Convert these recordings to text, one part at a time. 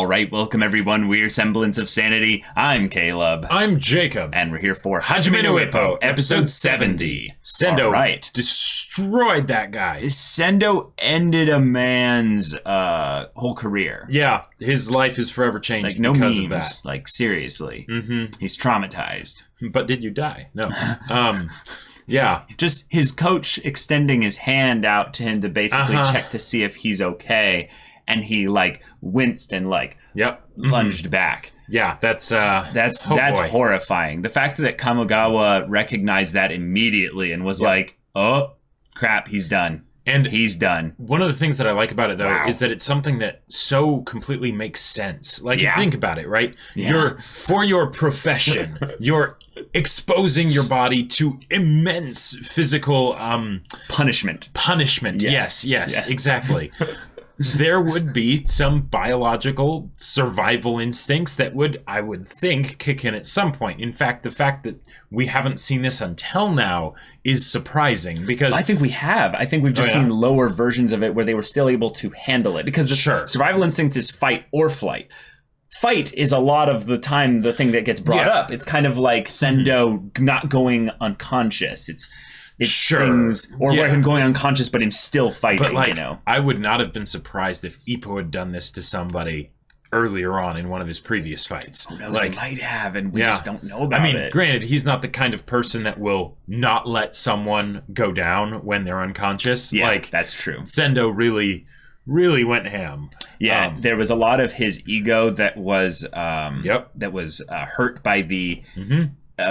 All right, welcome everyone. We're Semblance of Sanity. I'm Caleb. I'm Jacob. And we're here for Hajime no Ippo, episode 70. Sendo destroyed that guy. Sendo ended a man's whole career. Yeah, his life is forever changed Like, no because memes. of that. Like, seriously. Mm-hmm. He's traumatized. But did you die? No. Yeah. Just his coach extending his hand out to him to basically check to see if he's okay. And he, like, winced and, like, lunged back. Yeah, that's horrifying. The fact that Kamogawa recognized that immediately and was like, oh, crap, he's done. And he's done. One of the things that I like about it, though, is that it's something that so completely makes sense. Like, you think about it, right? Yeah. For your profession, you're exposing your body to immense physical punishment. Yes, exactly. There would be some biological survival instincts that would, I would think, kick in at some point. In fact, the fact that we haven't seen this until now is surprising because... I think we have. I think we've just seen lower versions of it where they were still able to handle it. Because the survival instinct is fight or flight. Fight is a lot of the time the thing that gets brought up. It's kind of like Sendo not going unconscious. It's things, or him going unconscious, but him still fighting. But like, you know, I would not have been surprised if Ippo had done this to somebody earlier on in one of his previous fights. Who knows? Like, he might have, and we just don't know about it. Granted, he's not the kind of person that will not let someone go down when they're unconscious. Yeah, like, that's true. Sendo really went ham. Yeah, there was a lot of his ego that was hurt by the.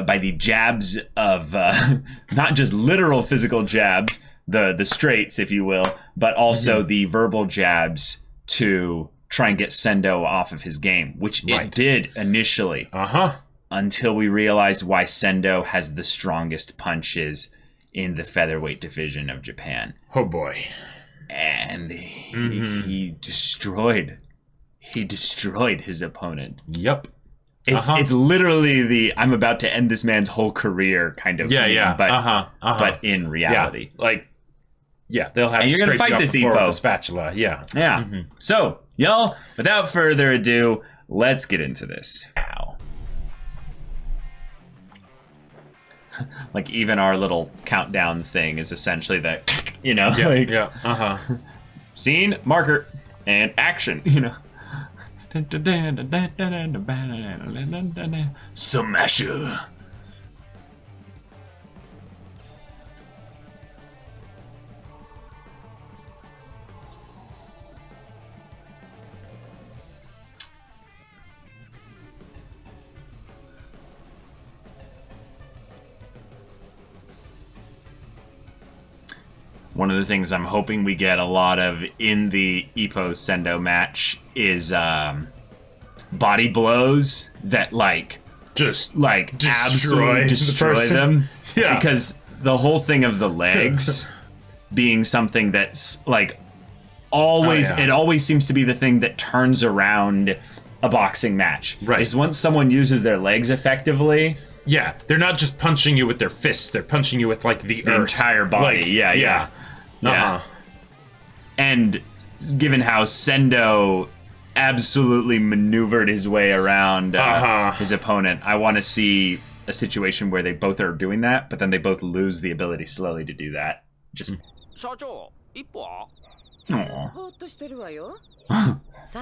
By the jabs of not just literal physical jabs, the straights, if you will, but also the verbal jabs to try and get Sendo off of his game, which it did initially. Until we realized why Sendo has the strongest punches in the featherweight division of Japan. Oh boy. And he destroyed his opponent. Yep. It's literally the I'm about to end this man's whole career kind of thing, but in reality. They'll have and you're gonna fight this Ippo with the spatula. So, y'all, without further ado, let's get into this. Ow. Like, even our little countdown thing is essentially that, you know, scene, marker, and action, you know. Smasher. One of the things I'm hoping we get a lot of in the Ippo Sendo match is body blows that absolutely destroy them. Yeah. Because the whole thing of the legs being something that's like always it always seems to be the thing that turns around a boxing match. Right. Is once someone uses their legs effectively. Yeah, they're not just punching you with their fists, they're punching you with like the entire body. Yeah. And given how Sendo absolutely maneuvered his way around his opponent, I want to see a situation where they both are doing that, but then they both lose the ability slowly to do that. Just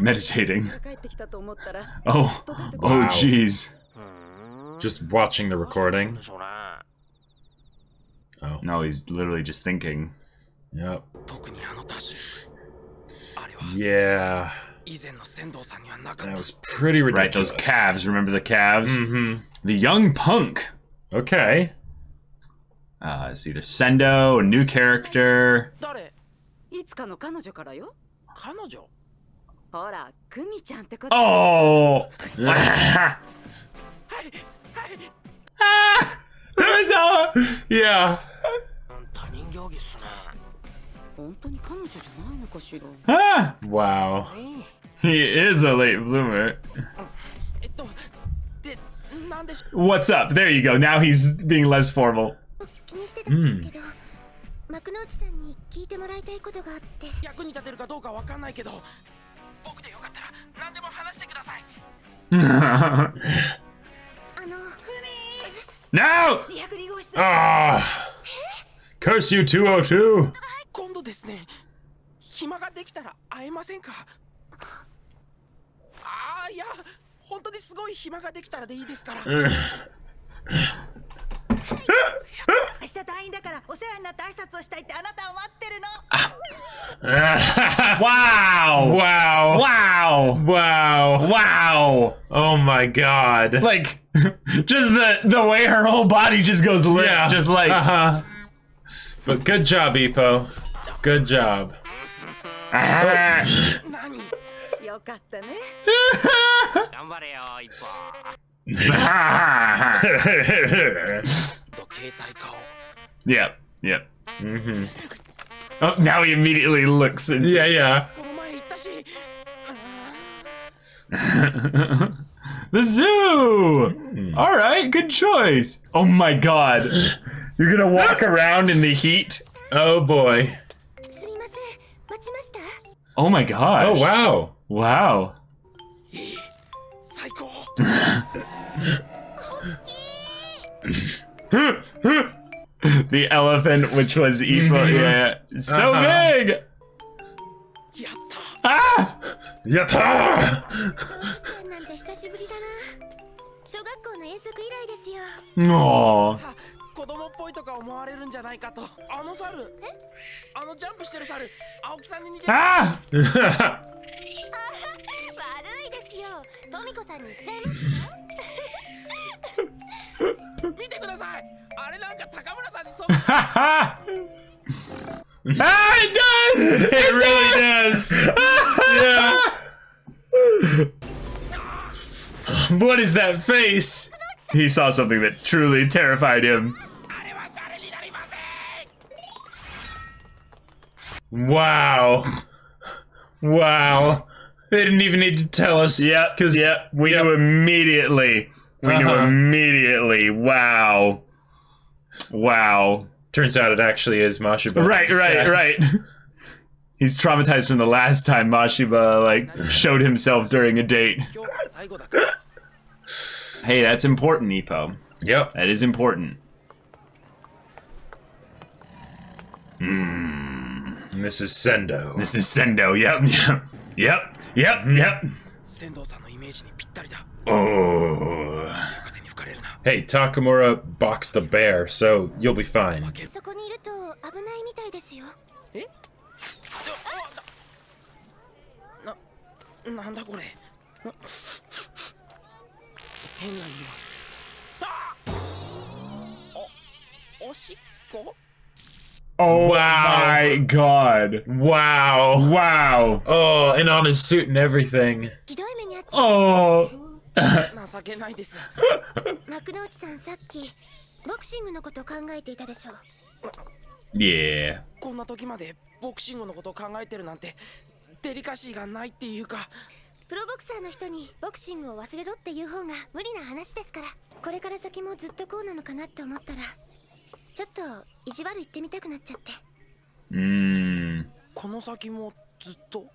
meditating. Oh jeez. Just watching the recording. Oh no, he's literally just thinking. Yep. Yeah. That was pretty ridiculous. Right, those calves. Remember the calves? The young punk. Okay. It's either Sendo, a new character. Oh! Yeah. Wow. He is a late bloomer. What's up? There you go. Now he's being less formal. 幕内さんに聞いてもらいたいことがあって。役に立てるかどうかわかんないけど、僕でよかったら何でも話してく No! Ah! Curse you, 202! 今度ですね。暇ができたら会えませんか。ああ、いや、本当にすごい暇ができたらでいいですから。明日退院だからお世話になって挨拶をしたいってあなたを待ってるの。Wow! Wow! Wow! Wow! Wow! Oh my god! Like, just the way her whole body just goes limp, just like. But good job, Ippo. Good job. 何？よかったね。頑張れよ、一歩。時計体顔。Yep, yep. Oh, now he immediately looks into. Yeah. この前言ったし。The zoo! Alright, good choice. Oh my god. You're gonna walk around in the heat? Oh boy. すみません、待ちました。 Oh my gosh. Oh wow. Wow. 最高。The elephant, which was Ippo, yeah. It's so big! やった。Ah! Yatta! なんて久しぶりだな。小学校の遠足以来ですよ。Aww. 子供っぽいとか思われるんじゃないかと。あの猿。あのジャンプしてる猿。青木さんに似てる。Ah! 悪いですよ。トミコさんに言っちゃいますよ。見てください。あれなんか高村さんにそう。Ah, it does! It really does! Yeah. What is that face? He saw something that truly terrified him. あれはシャレになりません。 Wow. Wow. They didn't even need to tell us. Yep, we knew immediately. We knew immediately. Wow. Wow. Turns out it actually is Mashiba. Right. He's traumatized from the last time Mashiba, like, showed himself during a date. 今日が最後だから。 Hey, that's important, Ippo. Yep. That is important. And this is Sendo. This is Sendo. Yep. 仙道さんのイメージにぴったりだ。 Oh. 風に吹かれるな。 Hey, Takamura boxed the bear, so you'll be fine. そこにいると危ないみたいですよ。なんだこれ。変な匂い。あおしっこ？ Oh Wow. my god. Wow. Wow. Oh, and on his suit and everything. ひどい目にあっちゃう。 Oh. 情けないです。幕之内さんさっきボクシングのこと考えていたでしょ。 Yeah. こんな時までボクシングのことを考えてるなんてデリカシーがないっていうか。プロボクサーの人にボクシングを忘れろっていう方が無理な話ですから。これから先もずっとこうなのかなって思ったらちょっと意地悪言ってみたくなっちゃって。この先もずっと。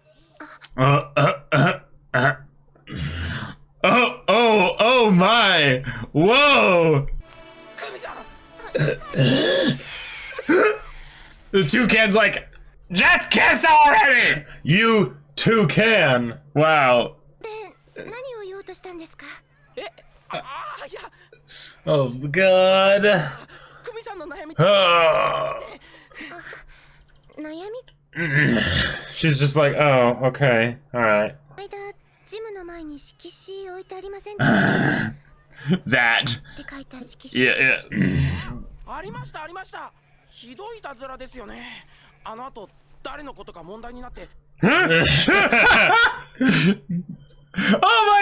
Oh my. Whoa. クミさん。 The toucan's like, just kiss already. You too can. Wow. で、何を言おうとしたんですか？いや、 Oh God. クミさんの悩み。 Oh. 悩み？ She's just like, oh, okay, all right. 間ジムの前に色紙置いてありませんでしたっ That. て書いた色紙。 Yeah. ありました。ひどいいたずらですよね。あの後誰のことか問題になって。 Oh my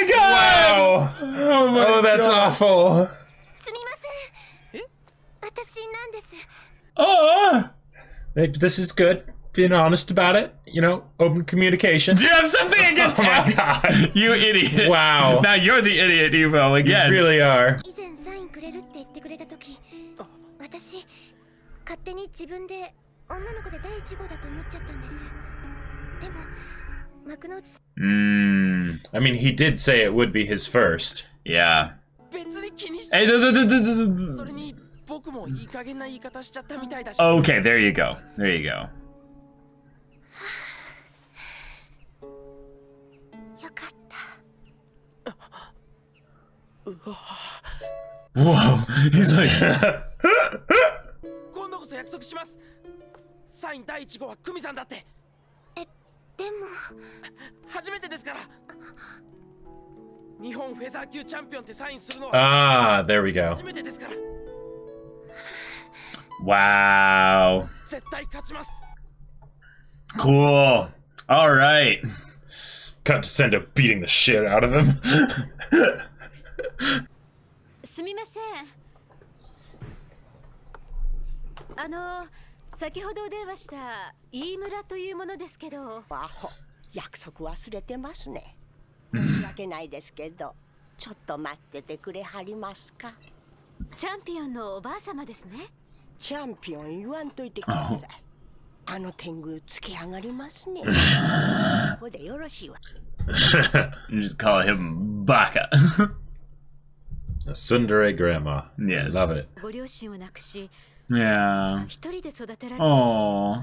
god. Wow. Oh, that's awful. すみません。私なんです。 Oh. Hey, this is good. Being honest about it, you know, open communication. Do you have something against Oh my him? God. You idiot. Wow. Now you're the idiot, Evo, You again. really are. 以前サインくれるって言ってくれた時、私勝手に自分で女の子で第一号だと思っちゃったんです。でも幕の内 I mean, he did say it would be his first. Yeah. 別に気にして Hey, それに僕もいい加減な言い方しちゃったみたいだし okay, there you go. There you go. よかった Whoa. He's like 今度こそ約束しますサイン第1号は久美さんだってでも初めてですから日本フェザー級チャンピオンってサインするのは Ah, there we go. 初めてですから wow. 絶対勝ちます Cool. All right. Cut to Sendo beating the shit out of him. すみません先ほどお電話した飯村というものですけどアホ約束忘れてますね申し訳ないですけどちょっと待っててくれはりますかチャンピオンのおばあ様ですねチャンピオン言わんといてくださいあの天狗つけ上がりますねここでよろしいわ You just call him Baka. A tsundere grandma. Yes. Love it. ご両親を亡くし Yeah. 一人で育てられた Oh.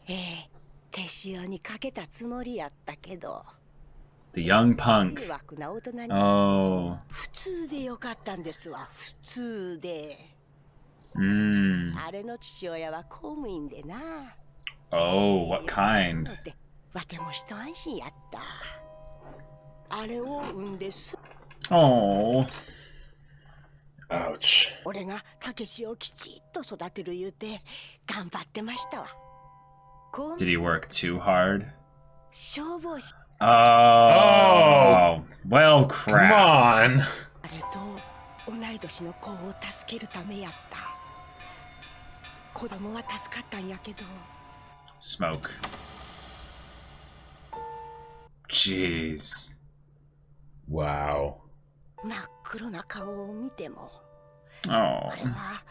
手塩にかけたつもりやったけど The young punk. 迷惑な大人に Oh. 普通でよかったんですわ普通で あれの父親は公務員でな Oh, what kind? でわても一安心やったあれを産んです Oh. Ouch. 俺がたけしをきちっと育てる言うて頑張ってましたわ Did he work too hard? 消防士 Oh. Well, Come crap. on. あれと同い年の子を助けるためやった子供は助かったんやけど Smoke. Jeez. Wow. 真っ黒な顔を見ても Oh. あれは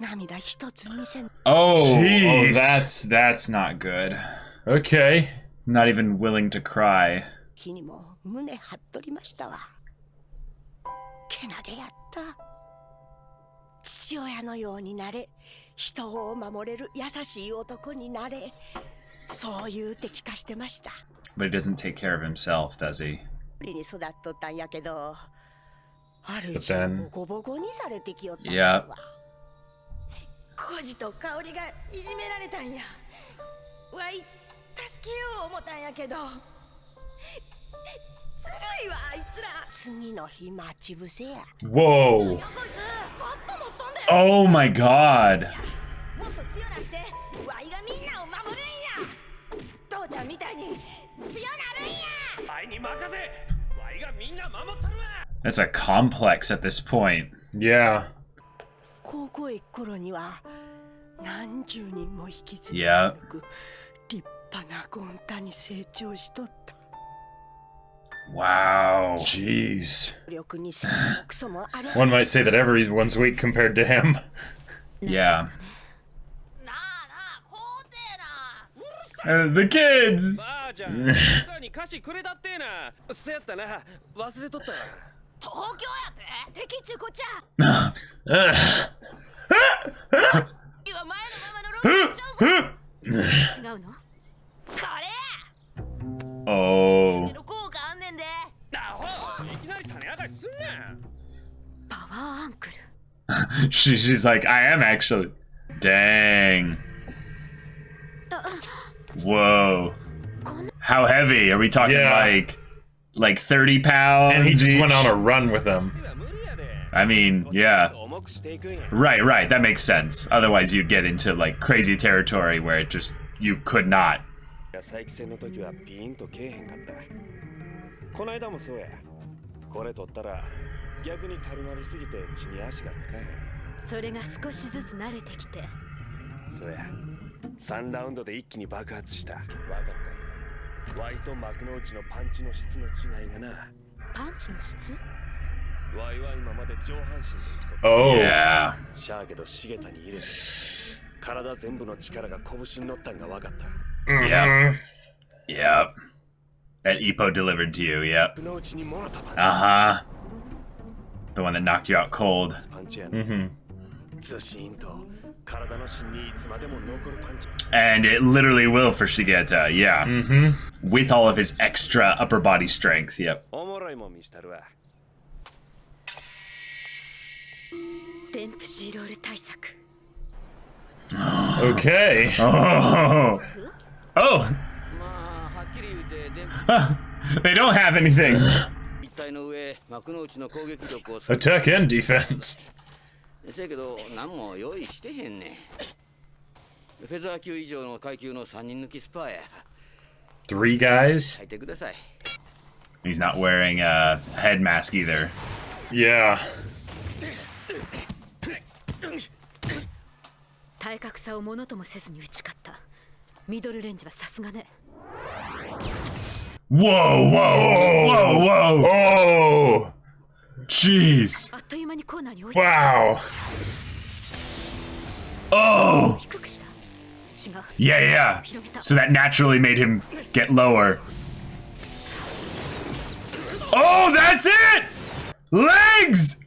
涙一つ見せん Oh, Jeez. that's not good. Okay. Not even willing to cry. 日にも胸張っとりましたわけなげやった父親のようになれ人を守れる優しい男になれそう言うて聞かしてました But he doesn't take care of himself, does he? に育っとったんやけどある But 日 then- ボコボコにされてきよったん Yep. やわコジと香りがいじめられたんやわい助けよう思ったんやけどずるいわあいつら次の日待ち伏せや Whoa. こいつバット持っとんで Oh my god. もっと強なってわいがみんなを守るんや父ちゃんみたいに強なるんやワイに任せワイがみんな守ったるわ That's a complex at this point. Yeah. 高校へ行く頃には何十人も引き継い Yep. 立派なゴンタに成長しとった Wow. Jeez. 力にせクソもあれ One might say that everyone's weak compared to him. Yeah. なあなあ皇帝な The kids. ばあちゃん他に菓子くれたってなそやったな忘れとったわ東京やって敵中こっちゃ Ugh. いや前のままのロックちゃうぞ違うのこれ Oh. の効果あんねんでアホいきなり種明かしすんなパワーアンクル She's like, I am actually. Dang. Whoa. How heavy? Are we talking Yeah. like 30 pounds? And he just each? went on a run with them. 無理やで I mean, yeah. 重くしていくんや Right, right. That makes sense. Otherwise, you'd get into like crazy territory where it just you could not. 再起戦の時はピーンとけえへんかったこの間もそうやこれ取ったら逆に軽なりすぎて地に足がつかへんそれが少しずつ慣れてきてそうや3ラウンドで一気に爆発したわかったワイと幕の内のパンチの質の違いがなパンチの質ワイは今まで上半身で言っとっ Oh. Yeah. たしゃあけど茂田に入れて体全部の力が拳に乗ったんがわかった Yeah. Yep. That Ippo delivered to you, yep. のうちにもらったパン Uh-huh. The one that knocked you out cold. パンチや Mm-hmm. ずしーんと体の芯にいつまでも残るパンチ And it literally will for Shigeta, yeah. Mm-hmm. With all of his extra upper body strength, yep. おもろいもん見したるわデンプシーロール対策 Okay. Oh! Oh! まあはっきり言うて電 They don't have anything. 一体の上幕の内の攻撃力を Attack and defense. せやけど何も用意してへんねんフェザー級以上の階級の3人抜きスパーや Three guys? 書いてください He's not wearing a head mask either. Yeah. 体格差をものともせずに打ち勝ったミドルレンジはさすがね Whoa, whoa, whoa, whoa! Oh! Jeez. あっという間にコーナーに置いて Wow. Oh! 低くした違う Yeah, yeah. So that naturally made him get lower. Oh, that's it! Legs!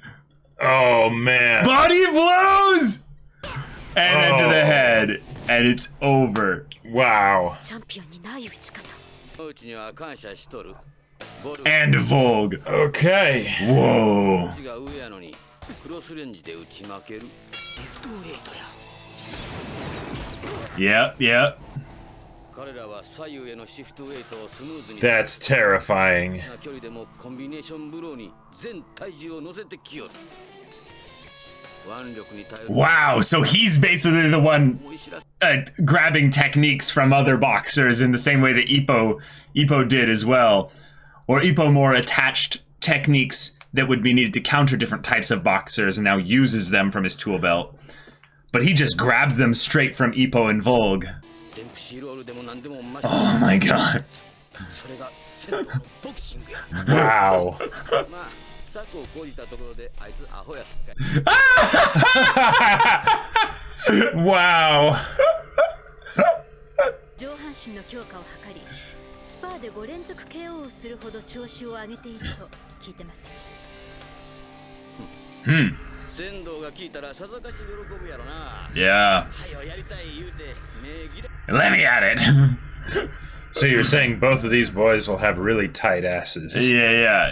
Oh, man. Body blows! And then to the head. And it's over. Wow. チャンピオンにない打ち方うちには感謝しとるボル And Volg. Okay. Whoa. が上やのにクロスレンジで打ち負けるリフトウェイトや Yep, yep. 彼らは左右へのシフトウェイトをスムーズに That's terrifying. な距離でもコンビネーションブローに全体重を乗せてきよる腕力に頼る Wow, so he's basically the one 思い知らせ grabbing techniques from other boxers in the same way that Ippo did as well. Or Ippo more attached techniques that would be needed to counter different types of boxers and now uses them from his tool belt. But he just grabbed them straight from Ippo and Volg. デンプシーロールでも何でもマ Oh my god. それがセンドのボクシングや Wow. まあ策を講じたところであいつアホやさっかい Wow. 上半身の強化を図りスパーで5連続 KO をするほど調子を上げていると聞いてます Hmm. 仙道が聞いたらさぞかし喜ぶやろな Yeah. はよやりたい言うて目ぎら Let me at it. So you're saying both of these boys will have really tight asses. Yeah.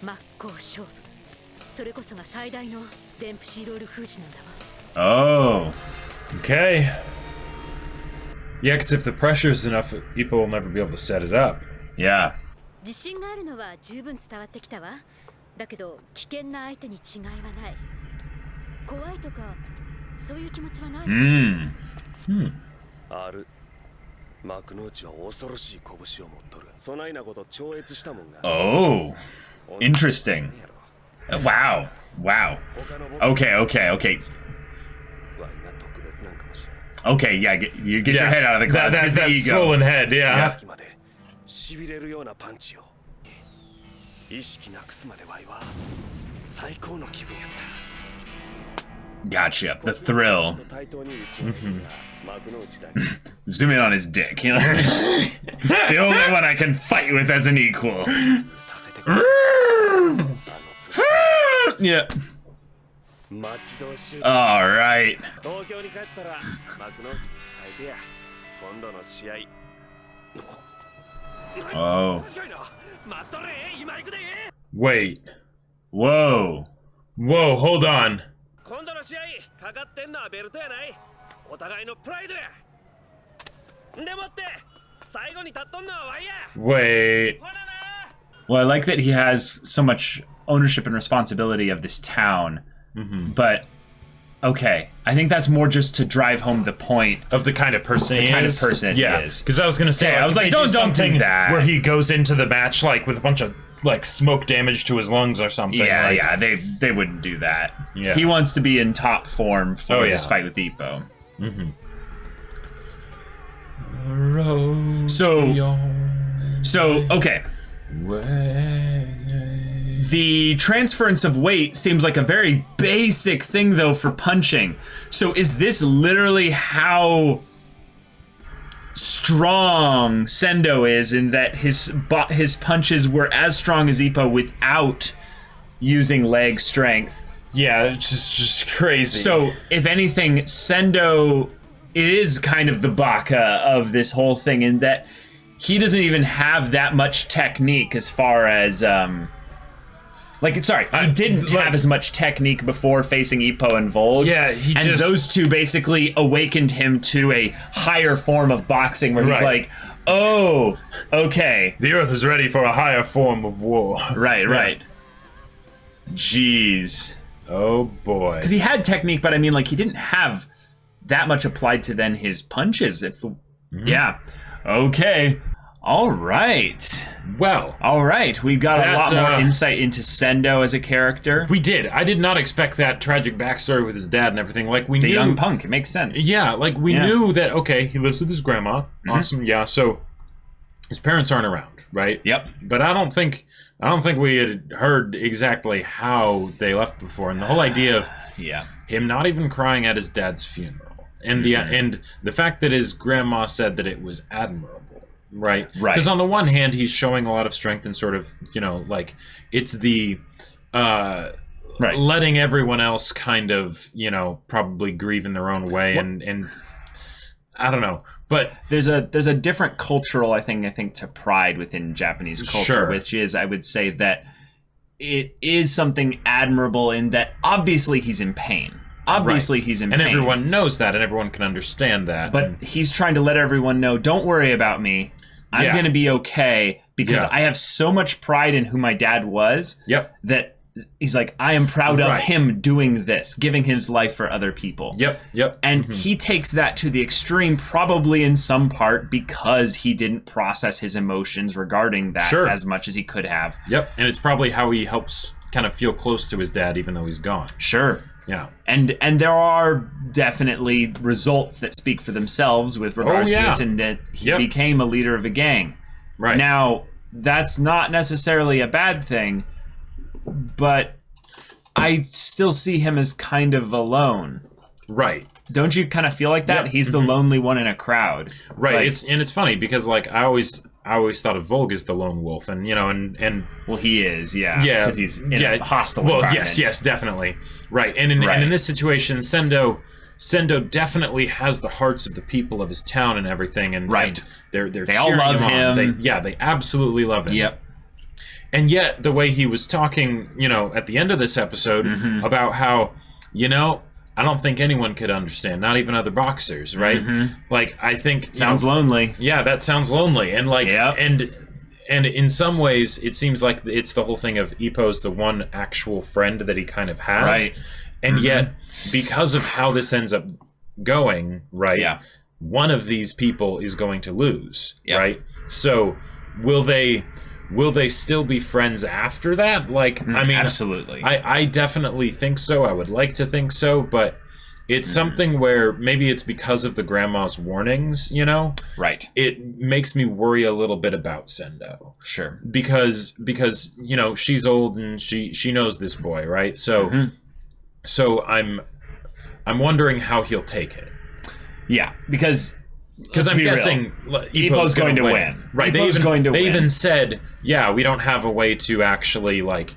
真っ向勝負それこそが最大のデンプシーロール封じなんだわ Oh. Okay. Yeah, because if the pressure's enough, people will never be able to set it up. Yeah. 自信があるのは十分伝わってきたわだけど危険な相手に違いはない怖いとかそういう気持ちはない Hmm. ある幕の内は恐ろしい拳を持っとるそないなこと超越したもんが Oh. Interesting. Wow. Okay. わいが特別なんかもしれん Okay, yeah, you get your head out of the clouds. That, Here's the that ego. swollen head, yeah. さっきまで痺れるようなパンチを意識なくすまでわいは最高の気分やった Gotcha. The thrill. 対等に打ち合うのが幕の内だけ Zoom in on his dick. You know? The only one I can fight with as an equal. させてくれあのつ Yeah. 待ち遠しゅう All right. 東京に帰ったら幕の内に伝えてや今度の試合 Oh. 確かにな待っとれ今行くで Wait. Whoa. Whoa, hold on. 今度の試合かかってんのはベルトやないお互いのプライドやでもって最後に立っとんのはわいや Wait. ほらな Well, I like that he has so much ownership and responsibility of this town. But, okay. I think that's more just to drive home the point. Of the kind of person he kind of is. person he yeah. is. Because I was gonna say, Yeah, I was if like, they don't do something that. where he goes into the match like with a bunch of like smoke damage to his lungs or something. Yeah, like, yeah, they wouldn't do that. Yeah. He wants to be in top form for Oh, this yeah. fight with Ippo. Rose So, okay. The transference of weight seems like a very basic thing, though, for punching. So is this literally how strong Sendo is, in that his punches were as strong as Ippo without using leg strength. Yeah, it's just crazy. So, if anything, Sendo is kind of the Baka of this whole thing, in that he doesn't even have that much technique as far as... he didn't have as much technique before facing Ippo and Volg. Yeah, those two basically awakened him to a higher form of boxing where he's like, oh, okay. The Earth is ready for a higher form of war. Right. Jeez. Oh, boy. Because he had technique, but I mean, like, he didn't have that much applied to then his punches. Yeah. Okay. All right. Well. All right. We've got a lot more insight into Sendo as a character. We did. I did not expect that tragic backstory with his dad and everything. Like, we knew... The young punk. It makes sense. Yeah, like, we knew that, okay, he lives with his grandma. Awesome. Yeah, so his parents aren't around, right? Yep. But I don't think we had heard exactly how they left before. And the whole idea of him not even crying at his dad's funeral. And the fact that his grandma said that it was admirable. Right. Because on the one hand, he's showing a lot of strength and sort of, like, it's the letting everyone else kind of, probably grieve in their own way. And I don't know. But there's a different cultural, I think, to pride within Japanese culture, which is, I would say, that it is something admirable in that obviously he's in pain. Obviously, he's in pain. And everyone knows that, and everyone can understand that. But he's trying to let everyone know, don't worry about me. I'm going to be okay, because I have so much pride in who my dad was that he's like, I am proud of him doing this, giving his life for other people. And he takes that to the extreme, probably in some part because he didn't process his emotions regarding that as much as he could have. And it's probably how he helps kind of feel close to his dad even though he's gone. Yeah. And there are definitely results that speak for themselves with regards to this, and that he became a leader of a gang. Now, that's not necessarily a bad thing, but I still see him as kind of alone. Don't you kind of feel like that? He's the lonely one in a crowd. Like, it's funny because, like, I always thought of Volg as the lone wolf, and and well, he is, because he's in a hostile environment. Yes, definitely, and in this situation, Sendo definitely has the hearts of the people of his town and everything, and they all love him. They absolutely love him. And yet, the way he was talking, at the end of this episode about how, I don't think anyone could understand, not even other boxers, right? Like, I think... Sounds lonely. Yeah, that sounds lonely. And, like, and in some ways, it seems like it's the whole thing of Ippo's the one actual friend that he kind of has. And yet, because of how this ends up going, one of these people is going to lose, right? So, will they still be friends after that? Like, I mean, absolutely. I definitely think so. I would like to think so, but it's something where maybe it's because of the grandma's warnings, It makes me worry a little bit about Sendo. Because she's old and she knows this boy, right? So so I'm wondering how he'll take it. Because I'm guessing Ippo's going to win. Right. Ippo's going to win. They even said, we don't have a way to actually, like,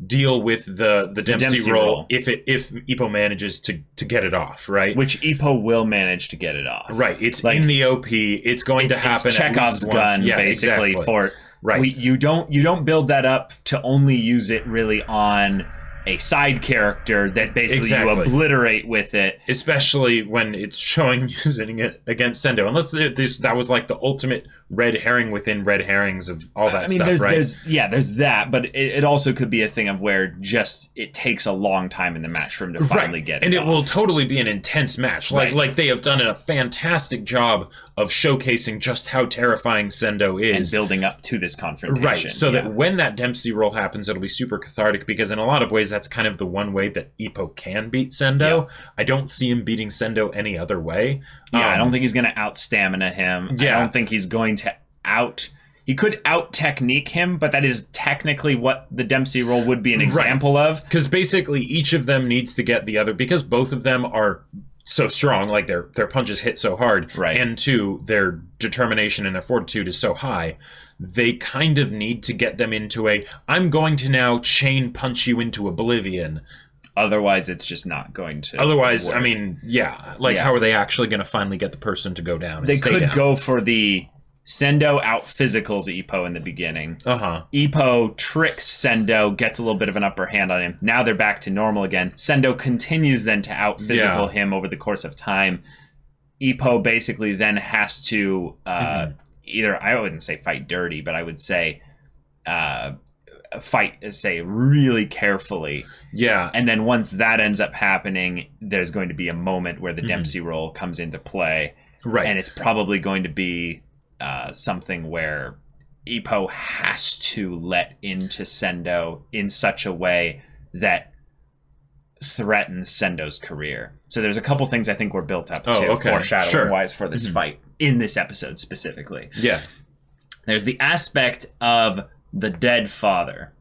deal with the Dempsey roll if Ippo manages to get it off, right? Which Ippo will manage to get it off. Right. It's like, in the OP. It's going to happen. It's Chekhov's gun, basically. Exactly. You don't build that up to only use it really on a side character that basically you obliterate with it. Especially when it's showing using it against Sendo. Unless that was like the ultimate red herring within red herrings of all that stuff, right? There's that, but it also could be a thing of where just it takes a long time in the match for him to finally get it and off. It will totally be an intense match. Like they have done a fantastic job of showcasing just how terrifying Sendo is. And building up to this confrontation. So that when that Dempsey roll happens, it'll be super cathartic, because in a lot of ways that's kind of the one way that Ippo can beat Sendo. I don't see him beating Sendo any other way. I don't think he's going to out-stamina him. I don't think he's going to he could out-technique him, but that is technically what the Dempsey roll would be an example of. Because basically each of them needs to get the other, because both of them are so strong, like their punches hit so hard, right, and two, their determination and their fortitude is so high, they kind of need to get them into I'm going to now chain punch you into oblivion. Otherwise, it's just not going to Otherwise, work. I mean, how are they actually going to finally get the person to go down? They could go for the Sendo out physicals Ippo in the beginning. Ippo tricks Sendo, gets a little bit of an upper hand on him. Now they're back to normal again. Sendo continues then to out physical him over the course of time. Ippo basically then has to either, I wouldn't say fight dirty, but I would say say really carefully. Yeah. And then once that ends up happening, there's going to be a moment where the Dempsey roll comes into play. Right. And it's probably going to be something where Ippo has to let into Sendo in such a way that threatens Sendo's career. So there's a couple things I think were built up foreshadowing-wise for this fight in this episode specifically. Yeah. There's the aspect of the dead father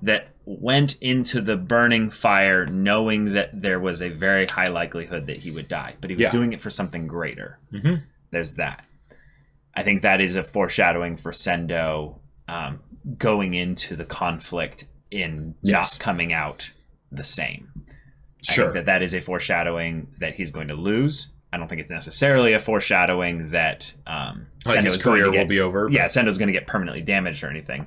that went into the burning fire knowing that there was a very high likelihood that he would die, but he was doing it for something greater. There's that. I think that is a foreshadowing for Sendo going into the conflict in not coming out the same. I think that is a foreshadowing that he's going to lose. I don't think it's necessarily a foreshadowing that Sendo's career will be over. Yeah, Sendo's going to get permanently damaged or anything.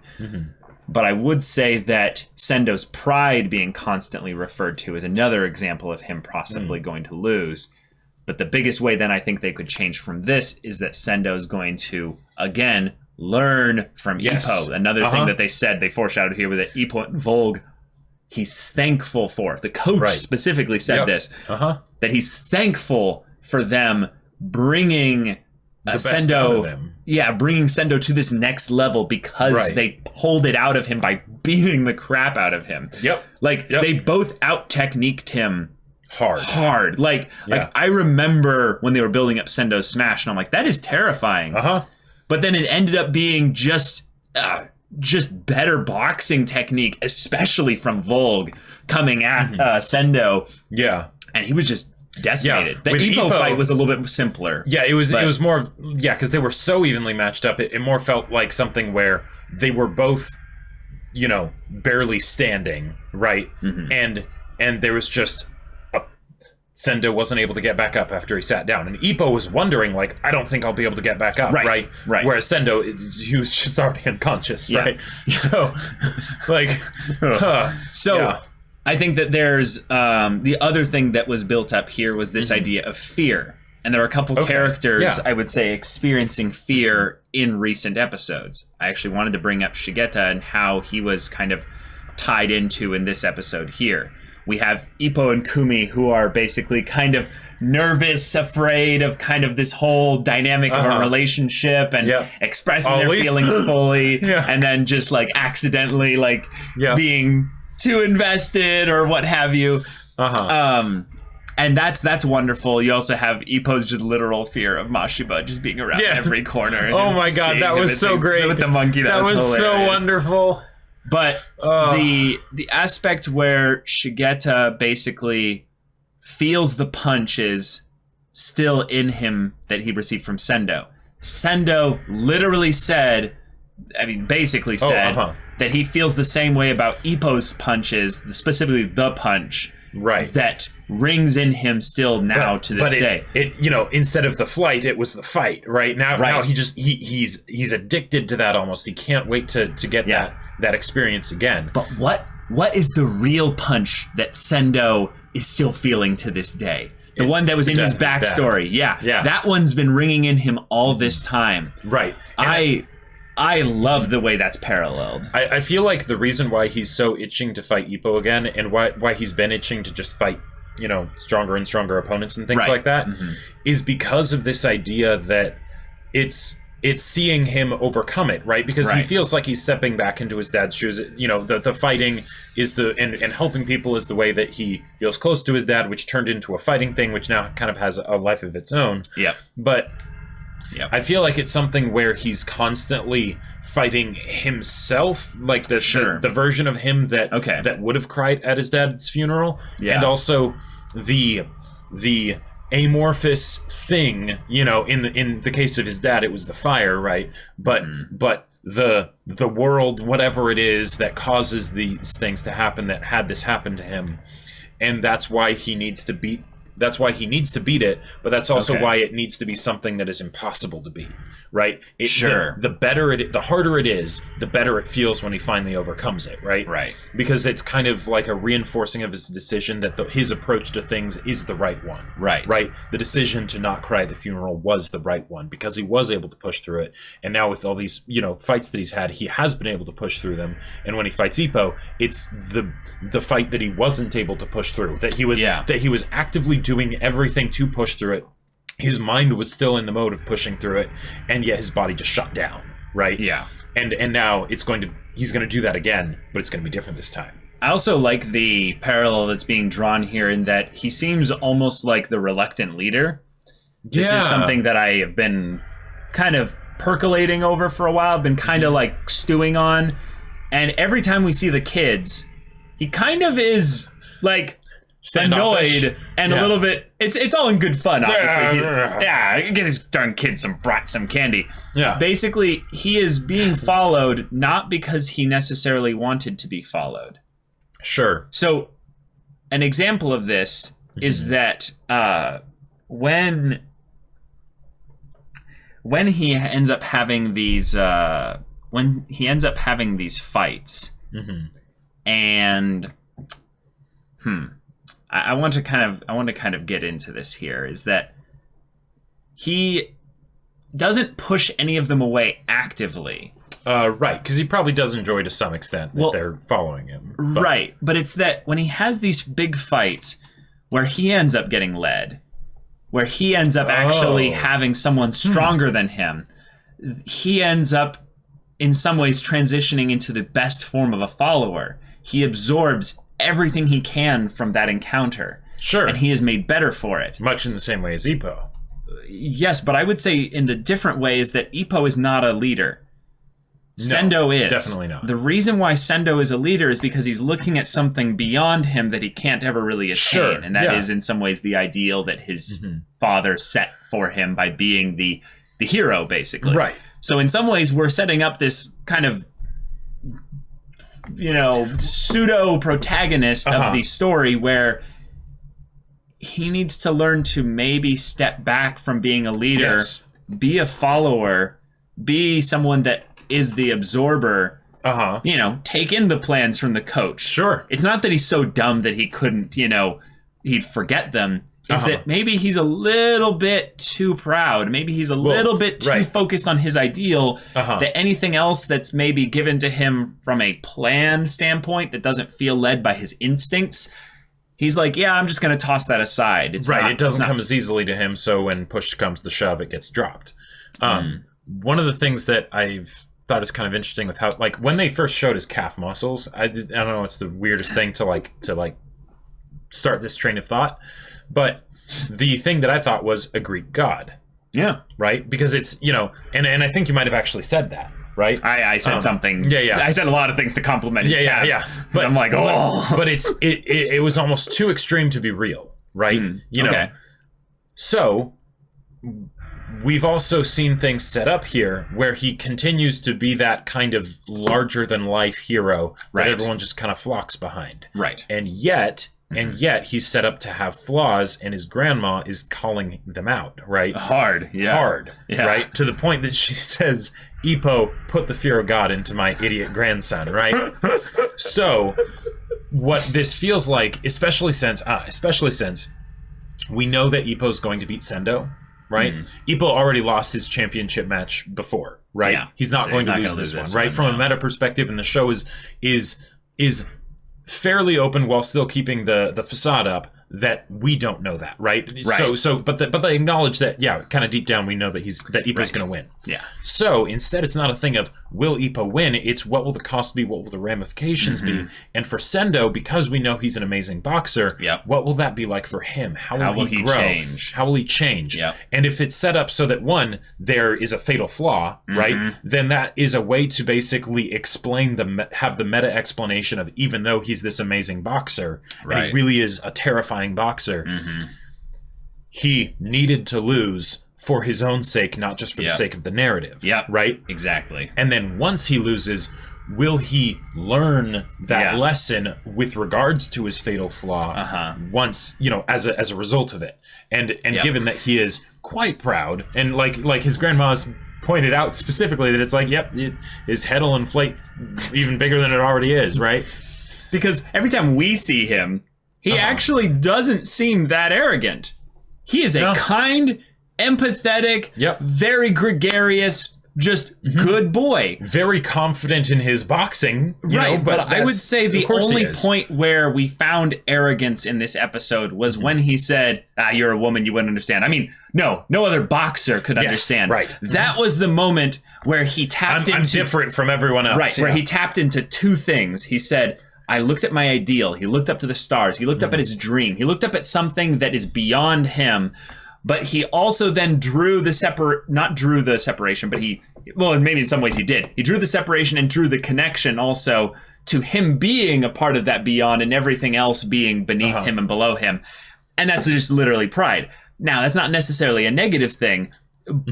But I would say that Sendo's pride being constantly referred to is another example of him possibly going to lose. But the biggest way then I think they could change from this is that Sendo's going to, again, learn from Ippo. Another thing that they foreshadowed here was that Ippo and Volg, he's thankful for. The coach specifically said this, that he's thankful for them bringing Sendo, bringing Sendo to this next level because they pulled it out of him by beating the crap out of him. They both out-techniqued him hard. Like I remember when they were building up Sendo's smash, and I'm like, that is terrifying. But then it ended up being just better boxing technique, especially from Volg coming at Sendo. And he was just decimated. The Ippo fight was a little bit simpler. It was more because they were so evenly matched up. It more felt like something where they were both, barely standing, right? And there was just Sendo wasn't able to get back up after he sat down, and Ippo was wondering, like, I don't think I'll be able to get back up, right? Whereas Sendo, he was just already unconscious, right? So, I think that there's the other thing that was built up here was this idea of fear, and there are a couple characters I would say experiencing fear in recent episodes. I actually wanted to bring up Shigeta and how he was kind of tied into in this episode here. We have Ippo and Kumi, who are basically kind of nervous, afraid of kind of this whole dynamic of a relationship and expressing their feelings fully, and then just like accidentally being too invested or what have you. And that's wonderful. You also have Ippo's just literal fear of Mashiba just being around every corner. Oh my god, that was so great with the monkey. That was hilarious. So wonderful. But the aspect where Shigeta basically feels the punches still in him that he received from Sendo. Sendo literally said, basically said that he feels the same way about Ippo's punches, specifically the punch, that rings in him still now to this day. Instead of the flight, it was the fight, right? Now he's addicted to that almost. He can't wait to get that experience again. But what is the real punch that Sendo is still feeling to this day? The one that was in his backstory. That one's been ringing in him all this time. Right. I love the way that's paralleled. I feel like the reason why he's so itching to fight Ippo again, and why he's been itching to just fight, stronger and stronger opponents and things like that, is because of this idea that it's seeing him overcome it, right? Because he feels like he's stepping back into his dad's shoes. The fighting is and helping people is the way that he feels close to his dad, which turned into a fighting thing, which now kind of has a life of its own. But I feel like it's something where he's constantly fighting himself, like the version of him that would have cried at his dad's funeral, and also the amorphous thing, you know, in the case of his dad, it was the fire, right? But the world, whatever it is that causes these things to happen, that had this happen to him, and that's why he needs to beat it, but that's also why it needs to be something that is impossible to beat, right? The harder it is, the better it feels when he finally overcomes it, right? Right. Because it's kind of like a reinforcing of his decision that his approach to things is the right one. Right. Right? The decision to not cry at the funeral was the right one because he was able to push through it. And now with all these, you know, fights that he's had, he has been able to push through them. And when he fights Ippo, it's the fight that he wasn't able to push through, that he was actively doing everything to push through it. His mind was still in the mode of pushing through it, and yet his body just shut down, right? Yeah. And now he's going to do that again, but it's going to be different this time. I also like the parallel that's being drawn here in that he seems almost like the reluctant leader. This is something that I have been kind of percolating over for a while, been kind of like stewing on. And every time we see the kids, he kind of is like annoyed and a little bit. It's all in good fun, obviously. Get these darn kids some candy. Yeah. Basically, he is being followed not because he necessarily wanted to be followed. Sure. So, an example of this is that when he ends up having these fights, and I want to kind of get into this here, is that he doesn't push any of them away actively. Right, because he probably does enjoy to some extent that they're following him. Right, but it's that when he has these big fights where he ends up getting led, where he ends up actually having someone stronger than him, he ends up in some ways transitioning into the best form of a follower. He absorbs everything he can from that encounter. Sure. And he is made better for it. Much in the same way as Ippo. Yes, but I would say in the different way is that Ippo is not a leader. Sendo is. Definitely not. The reason why Sendo is a leader is because he's looking at something beyond him that he can't ever really attain. Sure. And that is in some ways the ideal that his father set for him by being the hero, basically. Right. So in some ways we're setting up this kind of, you know, pseudo protagonist of the story where he needs to learn to maybe step back from being a leader, be a follower, be someone that is the absorber, you know, take in the plans from the coach. Sure. It's not that he's so dumb that he couldn't, you know, he'd forget them. It's that maybe he's a little bit too proud. Maybe he's a little bit too focused on his ideal that anything else that's maybe given to him from a plan standpoint that doesn't feel led by his instincts, he's like, yeah, I'm just going to toss that aside. It's it doesn't come as easily to him, so when push comes to shove, it gets dropped. One of the things that I've thought is kind of interesting with how, like, when they first showed his calf muscles, I don't know, it's the weirdest thing to start this train of thought. But the thing that I thought was a Greek god. Yeah. Right? Because it's, you know, and I think you might have actually said that, right? I said something. Yeah. I said a lot of things to compliment his calf. Yeah. But I'm like, But it was almost too extreme to be real, right? You know. So we've also seen things set up here where he continues to be that kind of larger than life hero that everyone just kind of flocks behind. Right. And yet he's set up to have flaws, and his grandma is calling them out, right? Hard, right? To the point that she says, Ippo, put the fear of God into my idiot grandson, right? So, what this feels like, especially since we know that Ippo's going to beat Sendo, right? Ippo already lost his championship match before, right? Yeah. He's not going to lose this one, right? From a meta perspective, and the show is fairly open while still keeping the facade up that we don't know that, right? But they acknowledge that, kind of deep down we know that Ippo's going to win. Yeah. So instead, it's not a thing of will Ippo win? It's what will the cost be? What will the ramifications be? And for Sendo, because we know he's an amazing boxer, what will that be like for him? How will he grow? How will he change? Yep. And if it's set up so that one, there is a fatal flaw, right? Then that is a way to basically explain have the meta explanation of, even though he's this amazing boxer, and he really is a terrifying boxer, he needed to lose for his own sake, not just for the sake of the narrative. Yeah. Right? Exactly. And then once he loses, will he learn that lesson with regards to his fatal flaw once, as a result of it? And given that he is quite proud, and like his grandma's pointed out specifically that it's like, his head will inflate even bigger than it already is, right? Because every time we see him, he actually doesn't seem that arrogant. He is a kind, empathetic, very gregarious, just good boy. Very confident in his boxing. But I would say the only point where we found arrogance in this episode was when he said, you're a woman, you wouldn't understand. I mean, no other boxer could understand. Right. That was the moment where he tapped into... I'm different from everyone else. Right, where he tapped into two things. He said, I looked at my ideal. He looked up to the stars. He looked up at his dream. He looked up at something that is beyond him. But he also then drew the not drew the separation, but maybe in some ways he did. He drew the separation and drew the connection also to him being a part of that beyond and everything else being beneath him and below him. And that's just literally pride. Now, that's not necessarily a negative thing,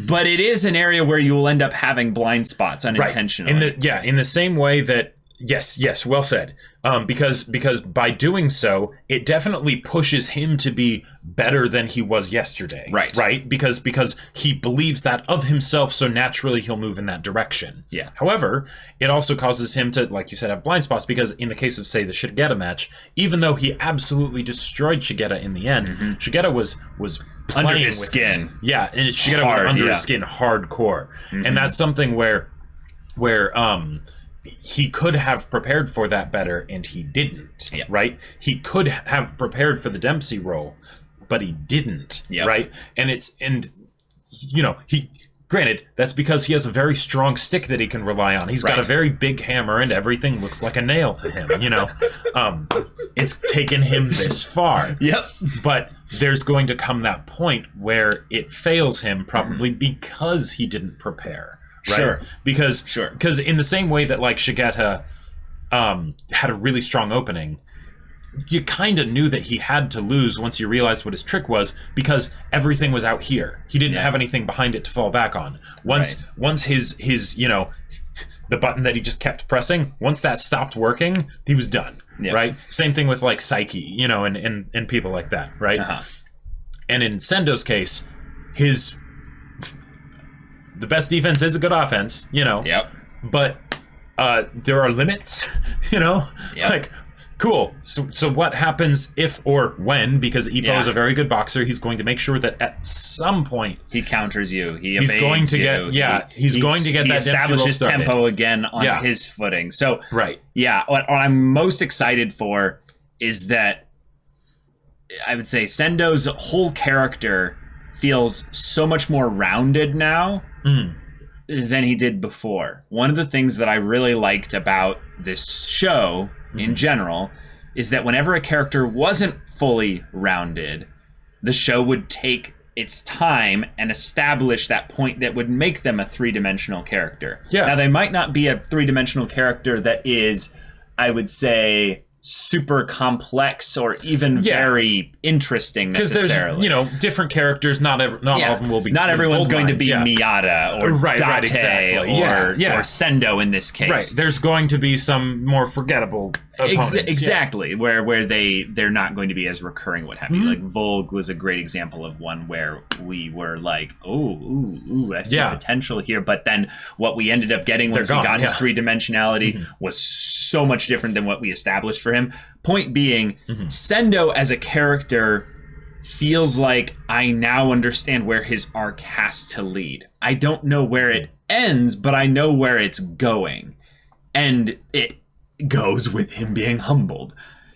but it is an area where you will end up having blind spots unintentionally. Right. In the same way that, yes, well said. Because by doing so, it definitely pushes him to be better than he was yesterday. Right? Because he believes that of himself, so naturally he'll move in that direction. Yeah. However, it also causes him to, like you said, have blind spots, because in the case of, say, the Shigeta match, even though he absolutely destroyed Shigeta in the end, Shigeta was under his with skin. Him. Yeah, and Shigeta was under his skin hardcore. And that's something where he could have prepared for that better, and he didn't, right? He could have prepared for the Dempsey role, but he didn't, right? And granted, that's because he has a very strong stick that he can rely on. He's got a very big hammer, and everything looks like a nail to him, It's taken him this far. But there's going to come that point where it fails him, probably because he didn't prepare. Right? Because in the same way that like Shigeta had a really strong opening, you kind of knew that he had to lose once you realized what his trick was, because everything was out here. He didn't have anything behind it to fall back on. Once his the button that he just kept pressing, once that stopped working, he was done. Right? Same thing with like Psyche, and people like that, right? And in Sendo's case, the best defense is a good offense, but there are limits, like, cool. So what happens if or when, because Ippo is a very good boxer, he's going to make sure that at some point he counters you. He's going to get, he's going to get that establish his tempo again on his footing. So, what I'm most excited for is that I would say Sendo's whole character feels so much more rounded now than he did before. One of the things that I really liked about this show in general is that whenever a character wasn't fully rounded, the show would take its time and establish that point that would make them a three-dimensional character. Now, they might not be a three-dimensional character that is, I would say, super complex or even very interesting necessarily. Because there's, different characters, not all of them will be. Not everyone's going to be Miyata or Date exactly. or Sendo in this case. Right. There's going to be some more forgettable opponents. Exactly. Where they're not going to be as recurring, what have you. Like Volg was a great example of one where we were like, I see potential here. But then what we ended up getting once we got his three-dimensionality was so much different than what we established for him. Point being, Sendo as a character feels like I now understand where his arc has to lead. I don't know where it ends, but I know where it's going. And it goes with him being humbled.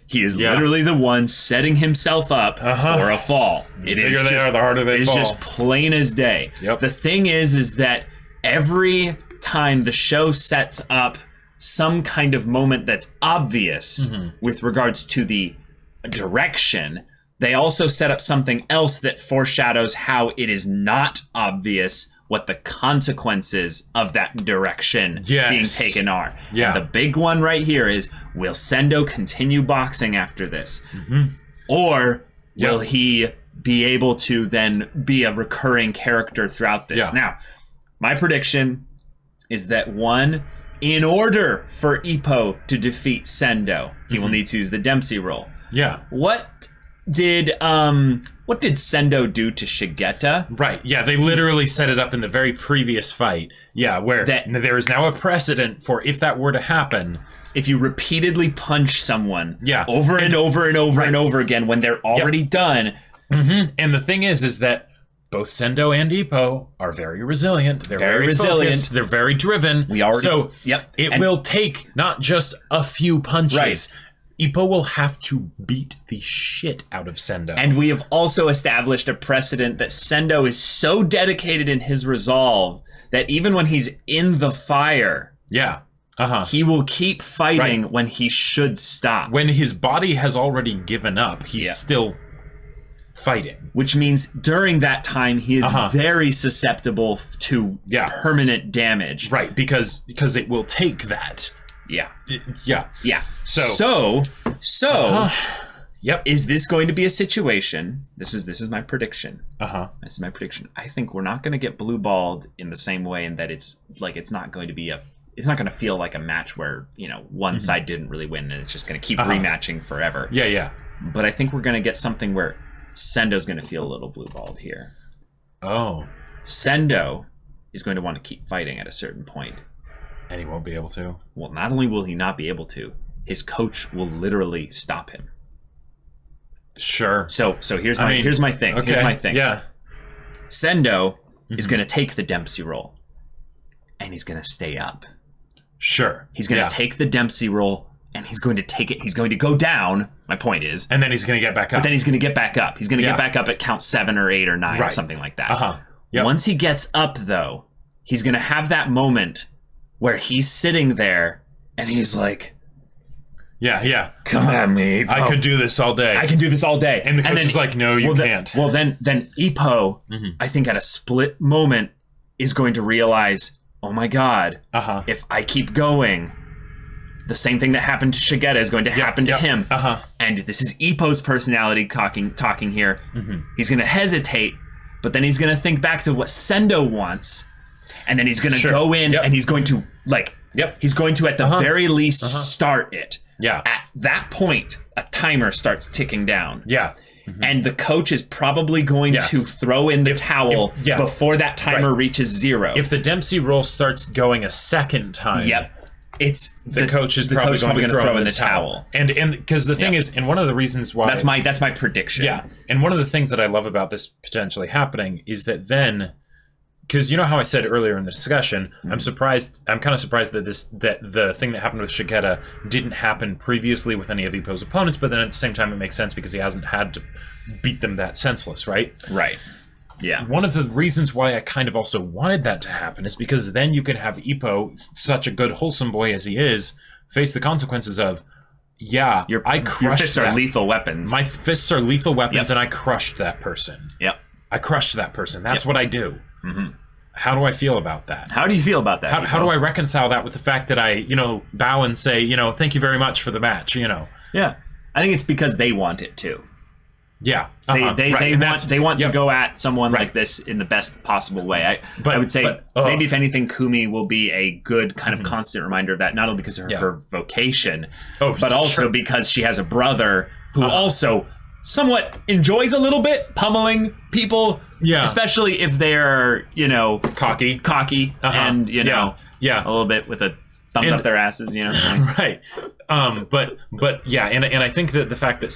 He is literally the one setting himself up for a fall. The bigger they are, the harder they fall. It's just plain as day. The thing is that every time the show sets up some kind of moment that's obvious with regards to the direction, they also set up something else that foreshadows how it is not obvious what the consequences of that direction being taken are. And the big one right here is, will Sendo continue boxing after this? Or will he be able to then be a recurring character throughout this. Now, my prediction is that in order for Ippo to defeat Sendo, he will need to use the Dempsey roll. Yeah. What did Sendo do to Shigeta? Right. Yeah, they literally set it up in the very previous fight. Yeah, where there is now a precedent for if that were to happen. If you repeatedly punch someone over and over and over again when they're already done. Mm-hmm. And the thing is that both Sendo and Ippo are very resilient. They're very resilient. Focused. They're very driven. It will take not just a few punches. Right. Ippo will have to beat the shit out of Sendo. And we have also established a precedent that Sendo is so dedicated in his resolve that even when he's in the fire, he will keep fighting when he should stop. When his body has already given up, he's still fighting. Which means during that time, he is very susceptible to permanent damage. Right, because it will take that. Yeah. So is this going to be a situation? This is my prediction. This is my prediction. I think we're not going to get blue balled in the same way, in that it's not going to feel like a match where, one side didn't really win and it's just going to keep rematching forever. Yeah. But I think we're going to get something where Sendo's going to feel a little blue balled here. Oh. Sendo is going to want to keep fighting at a certain point. And he won't be able to. Well, not only will he not be able to, his coach will literally stop him. Sure. So here's my thing. Okay. Here's my thing. Yeah. Sendo is going to take the Dempsey roll, and he's going to stay up. Sure. He's going to take the Dempsey roll, and he's going to take it. He's going to go down. My point is, and then he's going to get back up. But then he's going to get back up. He's going to get back up at count 7 or 8 or 9 or something like that. Once he gets up, though, he's going to have that moment where he's sitting there and he's like, come at me, Ippo. I could do this all day. I can do this all day. And the coach is like, no, you can't. Then Ippo, I think at a split moment, is going to realize, oh my God, if I keep going, the same thing that happened to Shigeta is going to happen to him. And this is Ippo's personality talking here. He's going to hesitate, but then he's going to think back to what Sendo wants. And then he's going to go in and he's going to he's going to at the very least start it. At that point, a timer starts ticking down. And the coach is probably going to throw in the towel before that timer reaches 0. If the Dempsey roll starts going a second time, it's the coach is probably going to throw in the towel. And because the thing is, and one of the reasons why that's my prediction. And one of the things that I love about this potentially happening is that then, because you know how I said earlier in the discussion, I'm kind of surprised that the thing that happened with Shigeta didn't happen previously with any of Ippo's opponents, but then at the same time it makes sense because he hasn't had to beat them that senseless, right? Right. Yeah. One of the reasons why I kind of also wanted that to happen is because then you could have Ippo, such a good wholesome boy as he is, face the consequences of, your fists are lethal weapons. My fists are lethal weapons, and I crushed that person. I crushed that person. That's what I do. How do I feel about that? How do you feel about that? How do I reconcile that with the fact that I, bow and say, thank you very much for the match, Yeah. I think it's because they want it too. Yeah. They want to go at someone like this in the best possible way. I would say maybe if anything, Kumi will be a good kind of constant reminder of that, not only because of her vocation, but also because she has a brother who also somewhat enjoys a little bit pummeling people, especially if they're, cocky, and, a little bit with a thumbs up their asses, Right. But I think that the fact that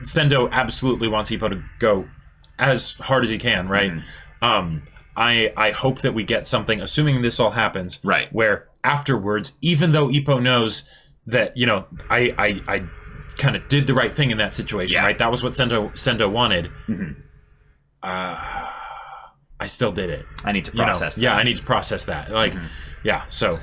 Sendo absolutely wants Ippo to go as hard as he can, right? I hope that we get something, assuming this all happens, where afterwards, even though Ippo knows that, I kind of did the right thing in that situation, right? That was what Sendo wanted. I still did it. I need to process that. Yeah, I need to process that. So.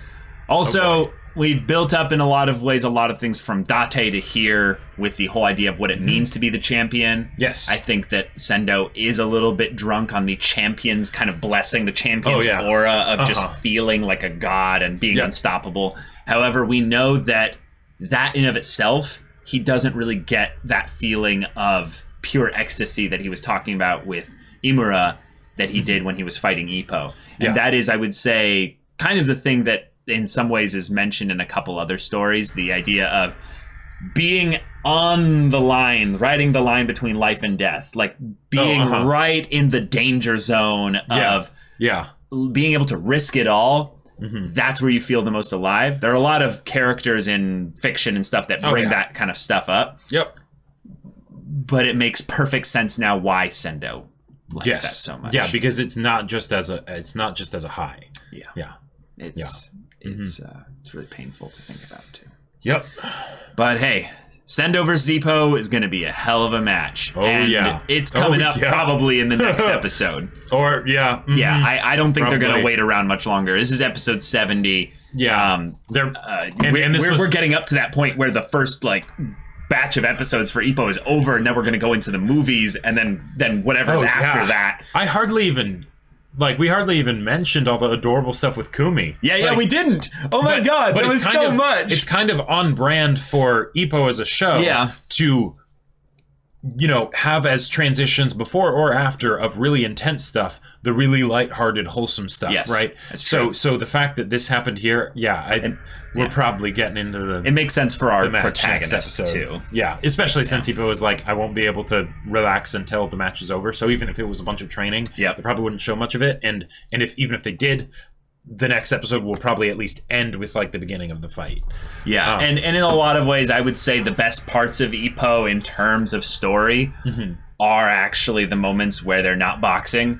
Also, we've built up in a lot of ways a lot of things from Date to here with the whole idea of what it means to be the champion. Yes. I think that Sendo is a little bit drunk on the champion's kind of blessing, the champion's aura of just feeling like a god and being unstoppable. However, we know that in of itself, he doesn't really get that feeling of pure ecstasy that he was talking about with Imura that he did when he was fighting Ippo. And that is, I would say, kind of the thing that in some ways is mentioned in a couple other stories, the idea of being on the line, riding the line between life and death, like being right in the danger zone of being able to risk it all. That's where you feel the most alive. There are a lot of characters in fiction and stuff that bring that kind of stuff up. But it makes perfect sense now why Sendo likes that so much. Yeah, because it's not just as a high. It's really painful to think about too. But hey, Sendo versus Ippo is going to be a hell of a match. It's coming up probably in the next episode. I don't think they're going to wait around much longer. This is episode 70. We're getting up to that point where the first batch of episodes for Ippo is over, and then we're going to go into the movies, and then whatever's after that. We hardly even mentioned all the adorable stuff with Kumi. We didn't. Oh my god, there was so much. It's kind of on brand for Ippo as a show to, have as transitions before or after of really intense stuff, the really lighthearted, wholesome stuff, right? So the fact that this happened here, we're probably getting into the... It makes sense for our protagonist, too. Yeah, especially since Ippo is I won't be able to relax until the match is over. So even if it was a bunch of training, they probably wouldn't show much of it. And even if they did, the next episode will probably at least end with the beginning of the fight. And in a lot of ways, I would say the best parts of Ippo in terms of story are actually the moments where they're not boxing.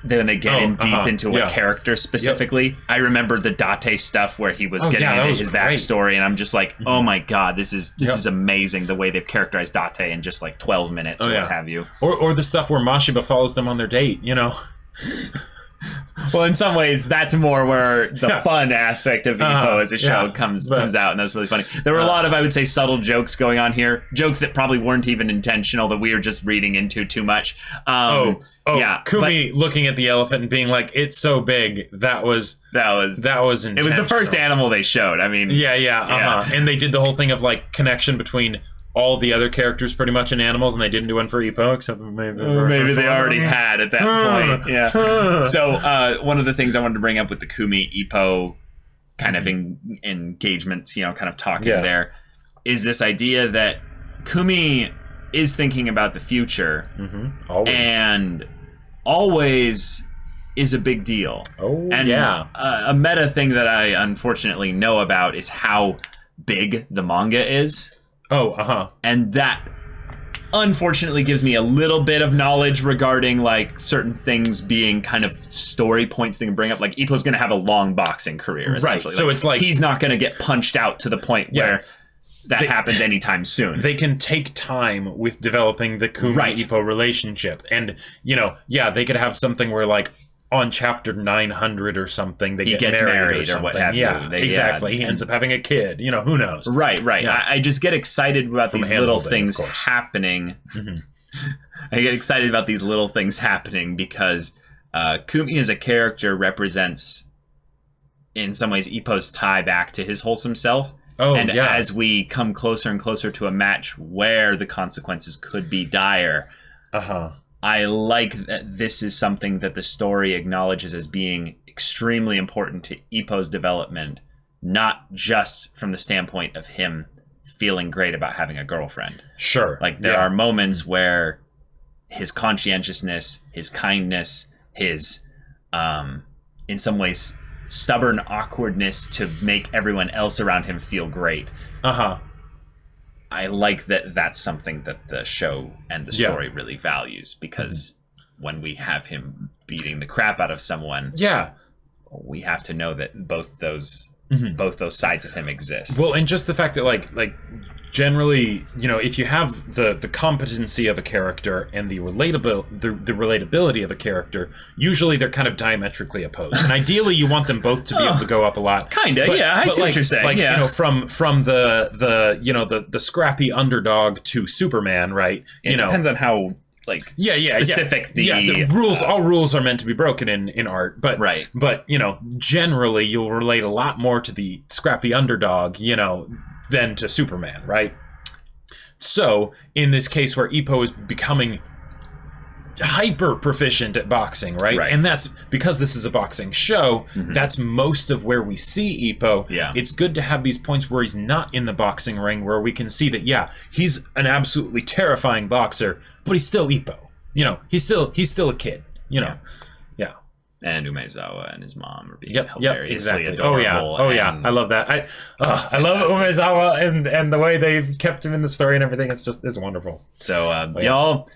Then they get in deep into a character specifically. I remember the Date stuff where he was getting into his backstory, and I'm just oh my god, this is amazing the way they've characterized Date in just 12 minutes or what have you. Or the stuff where Mashiba follows them on their date, Well, in some ways, that's more where the fun aspect of Ippo as a show comes out, and that's really funny. There were a lot of, I would say, subtle jokes going on here. Jokes that probably weren't even intentional, that we were just reading into too much. Kumi looking at the elephant and being it's so big. That was intentional. It was the first animal they showed. I mean... And they did the whole thing of, connection between all the other characters pretty much in animals, and they didn't do one for Ippo, except maybe they already had at that point. So one of the things I wanted to bring up with the Kumi Ippo kind of engagements, kind of talking there, is this idea that Kumi is thinking about the future, and always is a big deal. A meta thing that I unfortunately know about is how big the manga is. And that unfortunately gives me a little bit of knowledge regarding certain things being kind of story points they can bring up. Ippo's going to have a long boxing career, essentially. So it's he's not going to get punched out to the point where that happens anytime soon. They can take time with developing the Kumi-Ippo relationship. And, they could have something where on chapter 900 or something, they get married or what have you. Exactly. He ends up having a kid. Who knows? Right. I just get excited about these little things happening. I get excited about these little things happening because Kumi as a character represents, in some ways, Ippo's tie back to his wholesome self. As we come closer and closer to a match where the consequences could be dire, I like that this is something that the story acknowledges as being extremely important to Ippo's development, not just from the standpoint of him feeling great about having a girlfriend. Sure. There are moments where his conscientiousness, his kindness, his, in some ways, stubborn awkwardness to make everyone else around him feel great. I like that that's something that the show and the story really values, because when we have him beating the crap out of someone, we have to know that both those sides of him exist. Well, and just the fact that generally, if you have the competency of a character and the relatability of a character, usually they're kind of diametrically opposed. And ideally, you want them both to be able to go up a lot. Kinda, I see what you're saying. From the scrappy underdog to Superman, right? It depends on how specific the rules. All rules are meant to be broken in art, but generally you'll relate a lot more to the scrappy underdog, than to Superman, right? So, in this case where Ippo is becoming hyper proficient at boxing, right? And that's because this is a boxing show. That's most of where we see Ippo. It's good to have these points where he's not in the boxing ring, where we can see that he's an absolutely terrifying boxer, but he's still Ippo. You know, he's still a kid. You know, And Umezawa and his mom are being hilariously exactly. adorable. I love that. I love Umezawa and the way they've kept him in the story and everything. It's wonderful. So y'all,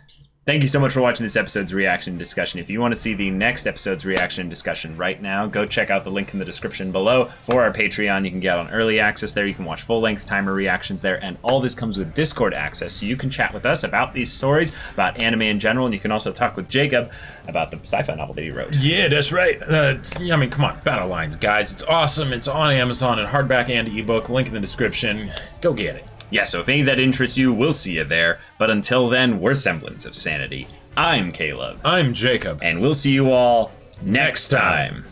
thank you so much for watching this episode's reaction discussion. If you want to see the next episode's reaction discussion right now, go check out the link in the description below for our Patreon. You can get on early access there. You can watch full-length timer reactions there. And all this comes with Discord access. So you can chat with us about these stories, about anime in general. And you can also talk with Jacob about the sci-fi novel that he wrote. Yeah, that's right. I mean, come on. Battle Lines, guys. It's awesome. It's on Amazon in hardback and ebook. Link in the description. Go get it. Yeah, so if any of that interests you, we'll see you there. But until then, we're Semblance of Sanity. I'm Caleb. I'm Jacob. And we'll see you all next time.